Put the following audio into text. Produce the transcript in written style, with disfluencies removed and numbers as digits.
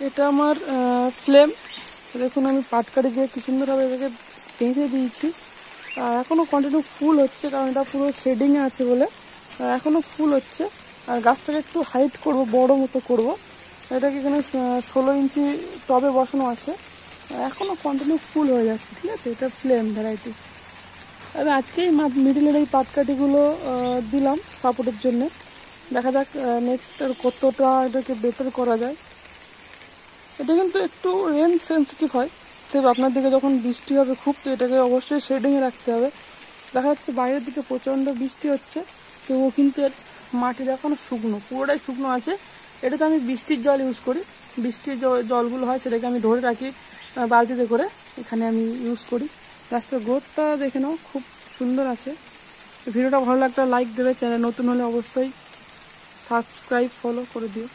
এটা আমার ফ্লেম। দেখুন আমি পাটকাঠি দিয়ে কি সুন্দরভাবে এটাকে বেঁধে দিয়েছি। আর এখনও কন্টিনিউ ফুল হচ্ছে, কারণ এটা পুরো শেডিংয়ে আছে বলে এখনও ফুল হচ্ছে। আর গাছটাকে একটু হাইট করব, বড় মতো করব। এটাকে এখানে 16 ইঞ্চি টবে বসানো আছে, এখনও কন্টিনিউ ফুল হয়ে যাচ্ছে। ঠিক আছে, এটা ফ্লেম ভ্যারাইটি। আমি আজকেই মিডিলের এই পাটকাঠিগুলো দিলাম সাপোর্টের জন্য। দেখা যাক নেক্সট কতটা এটাকে বেটার করা যায়। এটা কিন্তু একটু রেন সেন্সিটিভ হয়, সেভ আপনার দিকে যখন বৃষ্টি হবে খুব, তো এটাকে অবশ্যই শেডিংয়ে রাখতে হবে। দেখা যাচ্ছে বাইরের দিকে প্রচণ্ড বৃষ্টি হচ্ছে, তবুও কিন্তু এর মাটিটা এখনও শুকনো, পুরোটাই শুকনো আছে। এটাতে আমি বৃষ্টির জল ইউজ করি, বৃষ্টির জলগুলো হয় সেটাকে আমি ধরে রাখি বালতিতে করে, এখানে আমি ইউজ করি। গাছটার গ্রোথটা দেখে নাও, খুব সুন্দর আছে। ভিডিওটা ভালো লাগলে লাইক দেবে, চ্যানেল নতুন হলে অবশ্যই সাবস্ক্রাইব ফলো করে দিও।